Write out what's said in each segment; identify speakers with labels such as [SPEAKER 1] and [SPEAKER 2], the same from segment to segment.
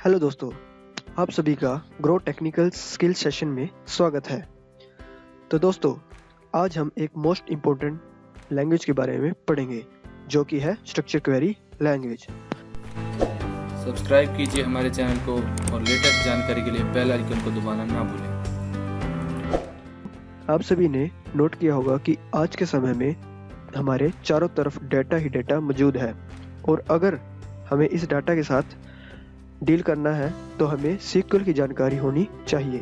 [SPEAKER 1] Hello दोस्तों, आप सभी का ग्रो टेक्निकल स्किल सेशन में स्वागत है। तो दोस्तों, आज हम एक मोस्ट इम्पोर्टेंट लैंग्वेज के बारे में पढ़ेंगे जो कि है स्ट्रक्चर क्वेरी लैंग्वेज।
[SPEAKER 2] सब्सक्राइब कीजिए हमारे चैनल को और लेटेस्ट जानकारी के लिए बेल आइकन को दबाना ना भूलें।
[SPEAKER 1] आप सभी ने नोट किया होगा कि आज के समय में हमारे चारों तरफ डाटा ही डाटा मौजूद है और अगर हमें इस डाटा के साथ डील करना है तो हमें सीक्वल की जानकारी होनी चाहिए।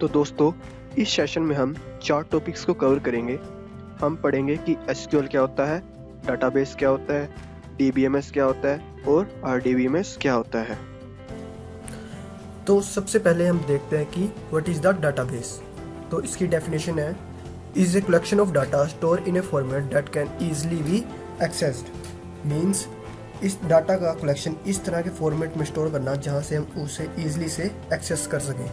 [SPEAKER 1] तो दोस्तों, इस सेशन में हम 4 टॉपिक्स को कवर करेंगे। हम पढ़ेंगे कि एसक्यूएल क्या होता है, डाटाबेस क्या होता है, डीबीएमएस क्या होता है और आरडीबीएमएस क्या होता है।
[SPEAKER 3] तो सबसे पहले हम देखते हैं कि व्हाट इज द डाटाबेस। तो इसकी डेफिनेशन है is a collection of data store in A format that can easily B accessed. Means इस डाटा का कलेक्शन इस तरह के फॉर्मेट में स्टोर करना जहां से हम उसे इजीली से एक्सेस कर सकें।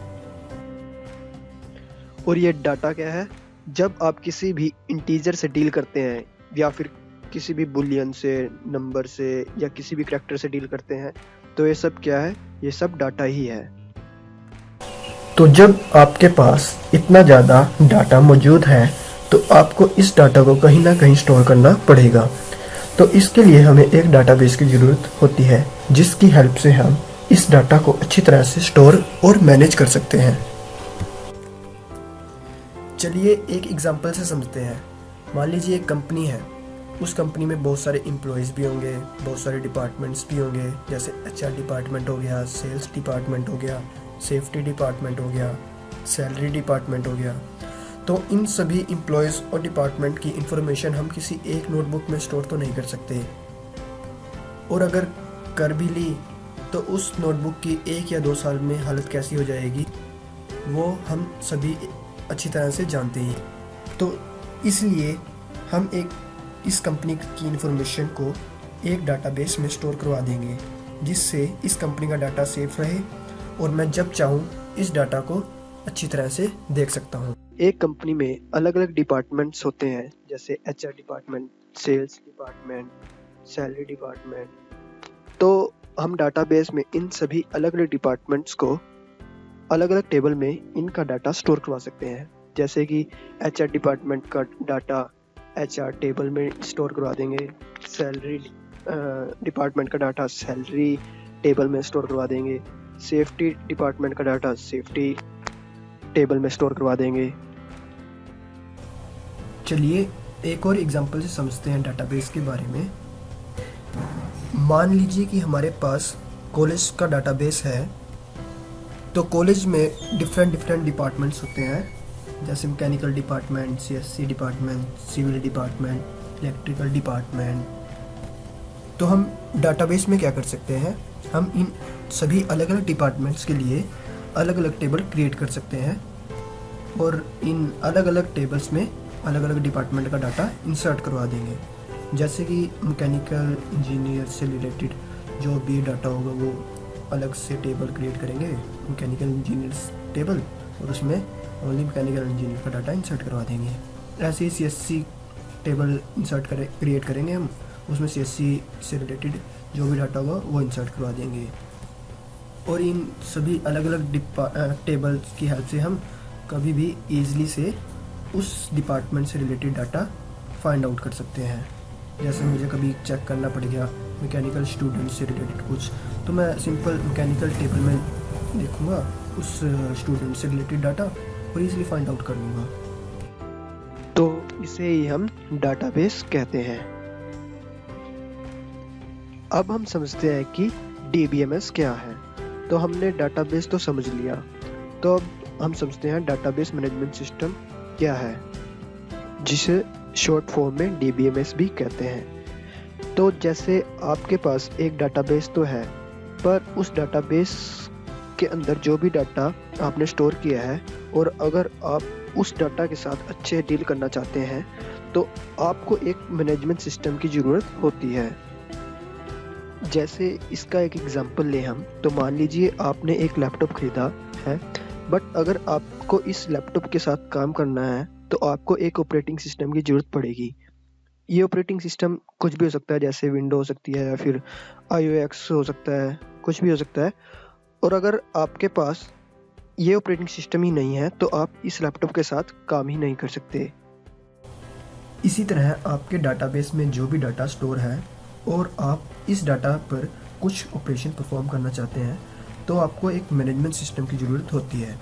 [SPEAKER 1] और ये डाटा क्या है? जब आप किसी भी इंटीजर से डील करते हैं या फिर किसी भी बुलियन से, नंबर से या किसी भी कैरेक्टर से डील करते हैं तो ये सब क्या है? ये सब डाटा ही है।
[SPEAKER 3] तो जब आपके पास इतना ज़्यादा डाटा मौजूद है तो आपको इस डाटा को कहीं ना कहीं स्टोर करना पड़ेगा। तो इसके लिए हमें एक डाटाबेस की ज़रूरत होती है जिसकी हेल्प से हम इस डाटा को अच्छी तरह से स्टोर और मैनेज कर सकते हैं। चलिए एक एग्जांपल से समझते हैं। मान लीजिए एक कंपनी है, उस कंपनी में बहुत सारे एम्प्लॉयज़ भी होंगे, बहुत सारे डिपार्टमेंट्स भी होंगे, जैसे एचआर डिपार्टमेंट हो गया, सेल्स डिपार्टमेंट हो गया, सेफ्टी डिपार्टमेंट हो गया, सैलरी डिपार्टमेंट हो गया। तो इन सभी एम्प्लॉयज़ और डिपार्टमेंट की इंफॉर्मेशन हम किसी एक नोटबुक में स्टोर तो नहीं कर सकते, और अगर कर भी ली तो उस नोटबुक की 1 या 2 साल में हालत कैसी हो जाएगी वो हम सभी अच्छी तरह से जानते हैं। तो इसलिए हम इस कंपनी की इंफॉर्मेशन को एक डाटाबेस में स्टोर करवा देंगे जिससे इस कंपनी का डाटा सेफ रहे और मैं जब चाहूँ इस डाटा को अच्छी तरह से देख सकता हूँ।
[SPEAKER 1] एक कंपनी में अलग अलग डिपार्टमेंट्स होते हैं, जैसे HR department, sales department, salary department. तो हम डाटाबेस में इन सभी अलग अलग डिपार्टमेंट्स को अलग अलग टेबल में इनका डाटा स्टोर करवा सकते हैं। जैसे कि एचआर डिपार्टमेंट का डाटा एचआर टेबल में स्टोर करवा देंगे, सैलरी डिपार्टमेंट का डाटा सैलरी टेबल में स्टोर करवा देंगे, सेफ्टी डिपार्टमेंट का डाटा सेफ्टी टेबल में स्टोर करवा देंगे।
[SPEAKER 3] चलिए एक और एग्जांपल से समझते हैं डाटाबेस के बारे में। मान लीजिए कि हमारे पास कॉलेज का डाटाबेस है। तो कॉलेज में डिफरेंट डिपार्टमेंट्स होते हैं, जैसे mechanical department, CSC department, civil department, electrical department. तो हम डाटाबेस में क्या कर सकते हैं, हम इन सभी अलग अलग डिपार्टमेंट्स के लिए अलग अलग टेबल क्रिएट कर सकते हैं और इन अलग अलग टेबल्स में अलग अलग डिपार्टमेंट का डाटा इंसर्ट करवा देंगे। जैसे कि मैकेनिकल इंजीनियर से रिलेटेड जो भी डाटा होगा वो अलग से टेबल क्रिएट करेंगे, मैकेनिकल इंजीनियर्स टेबल, और उसमें ओनली मैकेनिकल इंजीनियर का डाटा इंसर्ट करवा देंगे। ऐसे ही सीएससी टेबल क्रिएट करेंगे हम, उसमें सीएससी से रिलेटेड जो भी डाटा होगा वो इंसर्ट करवा देंगे। और इन सभी अलग अलग टेबल्स की हेल्प से हम कभी भी ईजिली से उस डिपार्टमेंट से रिलेटेड डाटा फाइंड आउट कर सकते हैं। जैसे मुझे कभी चेक करना पड़ गया मैकेनिकल स्टूडेंट से रिलेटेड कुछ, तो मैं सिंपल मैकेनिकल टेबल में देखूंगा उस स्टूडेंट से रिलेटेड डाटा और ईजिली फाइंड आउट कर लूँगा।
[SPEAKER 1] तो इसे ही हम डाटाबेस कहते हैं। अब हम समझते हैं कि डीबीएमएस क्या है। तो हमने डाटाबेस तो समझ लिया, तो अब हम समझते हैं डाटाबेस मैनेजमेंट सिस्टम क्या है, जिसे शॉर्ट फॉर्म में डीबीएमएस भी कहते हैं। तो जैसे आपके पास एक डाटाबेस तो है, पर उस डाटाबेस के अंदर जो भी डाटा आपने स्टोर किया है और अगर आप उस डाटा के साथ अच्छे डील करना चाहते हैं तो आपको एक मैनेजमेंट सिस्टम की ज़रूरत होती है। जैसे इसका एक एग्जांपल ले हम, तो मान लीजिए आपने एक लैपटॉप खरीदा है, बट अगर आपको इस लैपटॉप के साथ काम करना है तो आपको एक ऑपरेटिंग सिस्टम की ज़रूरत पड़ेगी। ये ऑपरेटिंग सिस्टम कुछ भी हो सकता है, जैसे विंडो हो सकती है या फिर iOS हो सकता है, कुछ भी हो सकता है। और अगर आपके पास ये ऑपरेटिंग सिस्टम ही नहीं है तो आप इस लैपटॉप के साथ काम ही नहीं कर सकते।
[SPEAKER 3] इसी तरह आपके डाटाबेस में जो भी डाटा स्टोर है और आप इस डाटा पर कुछ ऑपरेशन परफॉर्म करना चाहते हैं तो आपको एक मैनेजमेंट सिस्टम की ज़रूरत होती है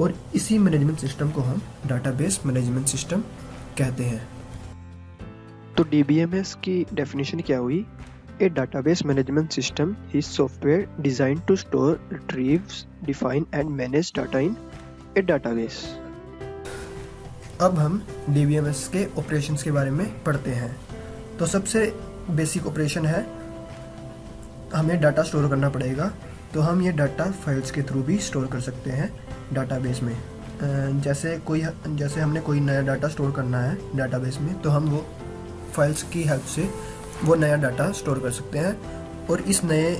[SPEAKER 3] और इसी मैनेजमेंट सिस्टम को हम डाटाबेस मैनेजमेंट सिस्टम कहते हैं।
[SPEAKER 1] तो DBMS की डेफिनेशन क्या हुई? A database management system is software designed to store, retrieve, define and manage data in a database.
[SPEAKER 3] अब हम DBMS के ऑपरेशंस के बारे में पढ़ते हैं। तो सबसे बेसिक ऑपरेशन है, हमें डाटा स्टोर करना पड़ेगा। तो हम ये डाटा फाइल्स के थ्रू भी स्टोर कर सकते हैं डाटाबेस में। जैसे हमने कोई नया डाटा स्टोर करना है डाटाबेस में, तो हम वो फाइल्स की हेल्प से वो नया डाटा स्टोर कर सकते हैं और इस नए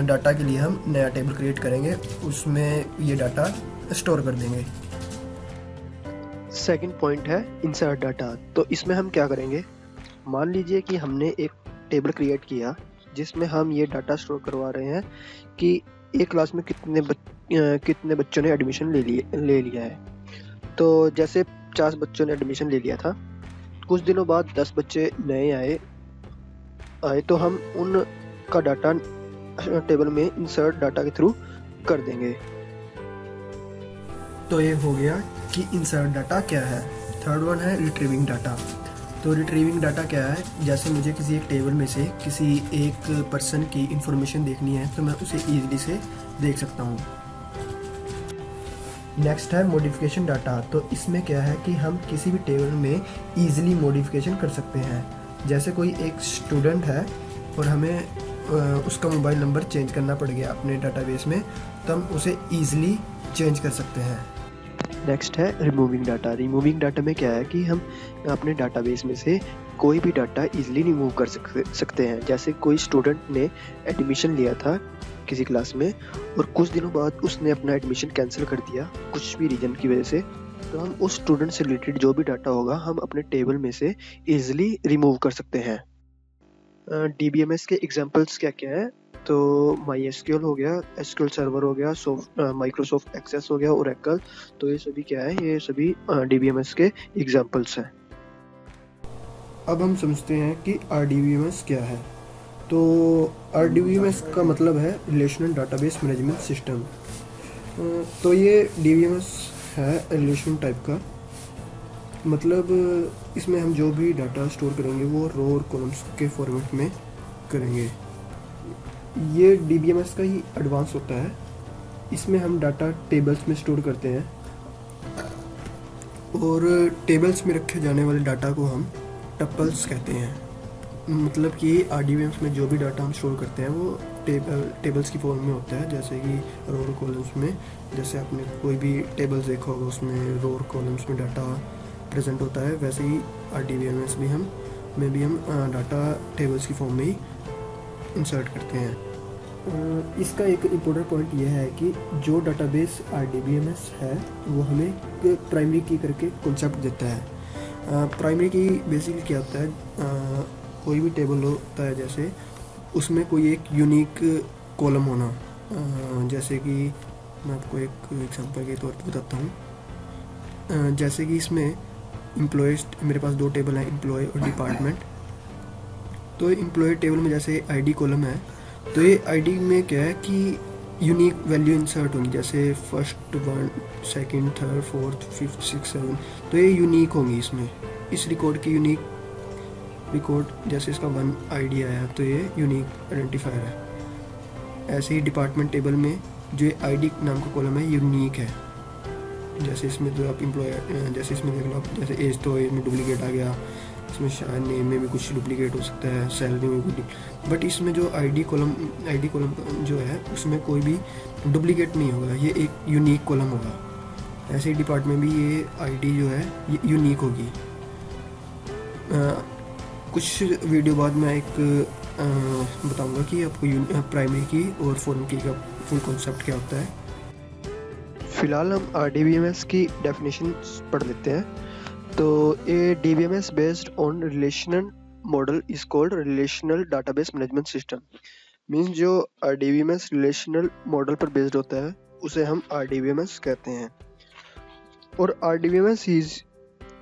[SPEAKER 3] डाटा के लिए हम नया टेबल क्रिएट करेंगे, उसमें ये डाटा स्टोर कर देंगे।
[SPEAKER 1] सेकंड पॉइंट है इंसर्ट डाटा। तो इसमें हम क्या करेंगे? मान लीजिए कि हमने एक टेबल क्रिएट किया जिसमें हम ये डाटा स्टोर करवा रहे हैं कि एक क्लास में कितने बच्चों ने एडमिशन ले लिया है। तो जैसे 50 बच्चों ने एडमिशन ले लिया था, कुछ दिनों बाद 10 बच्चे नए आए तो हम उनका डाटा टेबल में इंसर्ट डाटा के थ्रू कर देंगे।
[SPEAKER 3] तो ये हो गया कि इंसर्ट डाटा क्या है। थर्ड वन है रिट्रीविंग डाटा। तो रिट्रीविंग डाटा क्या है? जैसे मुझे किसी एक टेबल में से किसी एक पर्सन की इंफॉर्मेशन देखनी है तो मैं उसे ईजिली से देख सकता हूँ। नेक्स्ट है मॉडिफिकेशन डाटा। तो इसमें क्या है कि हम किसी भी टेबल में ईजिली मॉडिफिकेशन कर सकते हैं। जैसे कोई एक स्टूडेंट है और हमें उसका मोबाइल नंबर चेंज करना पड़ गया अपने डाटाबेस में, तो हम उसे ईजिली चेंज कर सकते हैं।
[SPEAKER 1] नेक्स्ट है रिमूविंग डाटा। रिमूविंग डाटा में क्या है कि हम अपने डाटाबेस में से कोई भी डाटा इजीली रिमूव कर सकते हैं। जैसे कोई स्टूडेंट ने एडमिशन लिया था किसी क्लास में और कुछ दिनों बाद उसने अपना एडमिशन कैंसिल कर दिया कुछ भी रीजन की वजह से, तो हम उस स्टूडेंट से रिलेटेड जो भी डाटा होगा हम अपने टेबल में से इजीली रिमूव कर सकते हैं। DBMS के एग्जांपल्स क्या क्या है? तो MySQL हो गया, SQL सर्वर हो गया, माइक्रोसॉफ्ट एक्सेस हो गया, ओरेकल। तो ये सभी क्या है? ये सभी DBMS के एग्जांपल्स हैं।
[SPEAKER 3] अब हम समझते हैं कि RDBMS क्या है। तो RDBMS का मतलब है रिलेशनल डाटाबेस मैनेजमेंट सिस्टम। तो ये DBMS है रिलेशनल टाइप का, मतलब इसमें हम जो भी डाटा स्टोर करेंगे वो रो और कॉलम्स के फॉर्मेट में करेंगे। ये DBMS का ही एडवांस होता है। इसमें हम डाटा टेबल्स में स्टोर करते हैं और टेबल्स में रखे जाने वाले डाटा को हम टपल्स कहते हैं। मतलब कि RDBMS में जो भी डाटा हम स्टोर करते हैं वो टेबल्स की फॉर्म में होता है, जैसे कि रो और कॉलम्स में। जैसे आपने कोई भी टेबल्स देखा होगा उसमें रो और कॉलम्स में डाटा प्रेजेंट होता है, वैसे ही RDBMS भी हम डाटा टेबल्स की फॉर्म में ही इंसर्ट करते हैं। इसका एक इम्पोर्टेंट पॉइंट यह है कि जो डाटाबेस RDBMS है वो हमें प्राइमरी की करके कॉन्सेप्ट देता है। प्राइमरी की बेसिकली क्या होता है, कोई भी टेबल होता है जैसे उसमें कोई एक यूनिक कॉलम होना। जैसे कि मैं आपको एक एग्जांपल के तौर पर बताता हूँ। जैसे कि इसमें एम्प्लॉयज़, मेरे पास दो टेबल हैं, एम्प्लॉय और डिपार्टमेंट। तो एम्प्लॉय टेबल में जैसे आईडी कॉलम है, तो ये आईडी में क्या है कि यूनिक वैल्यू इंसर्ट होंगी, जैसे first one, second, third, fourth, fifth, six, seven. तो ये यूनिक होंगी इसमें। इस रिकॉर्ड की यूनिक रिकॉर्ड, जैसे इसका वन आईडी आया तो ये यूनिक आइडेंटिफायर है। ऐसे ही डिपार्टमेंट टेबल में जो आईडी नाम का कॉलम है यूनिक है। जैसे इसमें तो आप एम्प्लॉय, जैसे इसमें देख लो आप, जैसे एज तो एज में डुप्लीकेट आ गया, इसमें शायद नेम में भी कुछ डुप्लीकेट हो सकता है, सैलरी में भी, बट इसमें जो आईडी कॉलम जो है उसमें कोई भी डुप्लीकेट नहीं होगा, ये एक यूनिक कॉलम होगा। ऐसे ही डिपार्टमेंट में भी ये आईडी जो है ये यूनिक होगी। कुछ वीडियो बाद मैं एक बताऊंगा कि आपको प्राइमरी की और फॉरेन की का फुल कॉन्सेप्ट क्या होता है।
[SPEAKER 1] फिलहाल हम RDBMS की डेफिनेशन पढ़ लेते हैं। तो a DBMS based on relational model is called relational database management system. Means जो RDBMS रिलेशनल मॉडल पर बेस्ड होता है उसे हम RDBMS कहते हैं। और RDBMS is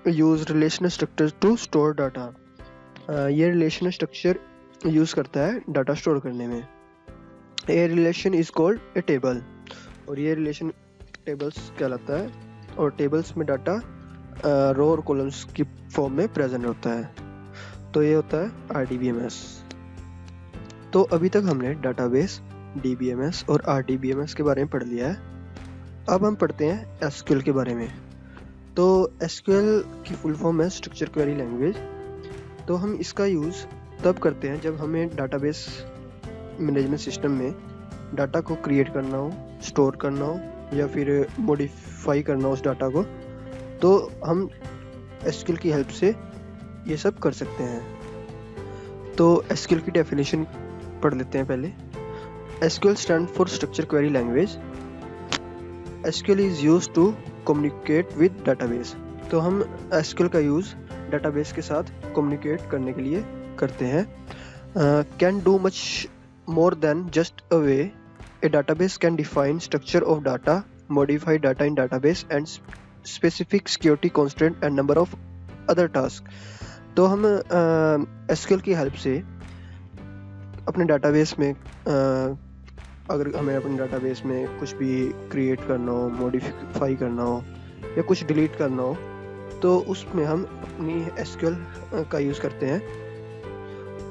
[SPEAKER 1] use relational structure to store data. ये रिलेशनल स्ट्रक्चर यूज करता है डाटा स्टोर करने में। A relation is called a table, और ये रिलेशन टेबल्स कहलाता है, और टेबल्स में डाटा रो और कॉलम्स की फॉर्म में प्रेजेंट होता है। तो ये होता है RDBMS। तो अभी तक हमने डाटाबेस, DBMS और RDBMS के बारे में पढ़ लिया है। अब हम पढ़ते हैं SQL के बारे में। तो SQL की फुल फॉर्म है स्ट्रक्चर क्वेरी लैंग्वेज। तो हम इसका यूज़ तब करते हैं जब हमें डाटाबेस मैनेजमेंट सिस्टम में डाटा को क्रिएट करना हो, स्टोर करना हो या फिर मॉडिफाई करना हो उस डाटा को, तो हम SQL की हेल्प से ये सब कर सकते हैं। तो SQL की डेफिनेशन पढ़ लेते हैं पहले। SQL stand for structure query language. SQL is use to communicate with database. तो हम SQL का यूज़ डाटाबेस के साथ कम्युनिकेट करने के लिए करते हैं। Can do much more than just a way. A database can define structure of data, modify data in database and specific security constraint and number of other tasks. तो हम SQL की हेल्प से अपने डाटाबेस में अगर हमें अपने database में कुछ भी क्रिएट करना हो, मॉडिफाई करना हो या कुछ डिलीट करना हो, तो उसमें हम अपनी SQL का यूज़ करते हैं।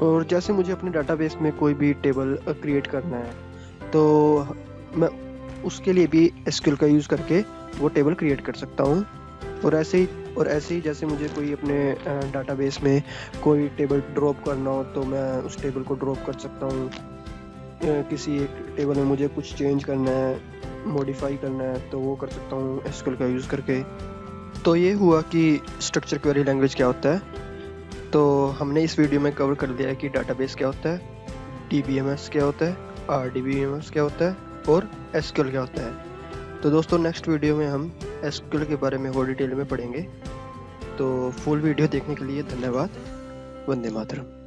[SPEAKER 1] और जैसे मुझे अपने डाटाबेस में कोई भी टेबल क्रिएट करना है तो मैं उसके लिए भी SQL का यूज़ करके वो टेबल क्रिएट कर सकता हूँ। और ऐसे ही जैसे मुझे कोई अपने डाटाबेस में कोई टेबल ड्रॉप करना हो तो मैं उस टेबल को ड्रॉप कर सकता हूँ। किसी एक टेबल में मुझे कुछ चेंज करना है, मॉडिफाई करना है, तो वो कर सकता हूँ SQL का यूज़ करके। तो ये हुआ कि स्ट्रक्चर क्वेरी लैंग्वेज क्या होता है। तो हमने इस वीडियो में कवर कर दिया है कि डाटाबेस क्या होता है, DBMS क्या होता है, RDBMS क्या होता है और SQL क्या होता है। तो दोस्तों नेक्स्ट वीडियो में हम SQL के बारे में और डिटेल में पढ़ेंगे। तो फुल वीडियो देखने के लिए धन्यवाद। वंदे मातरम।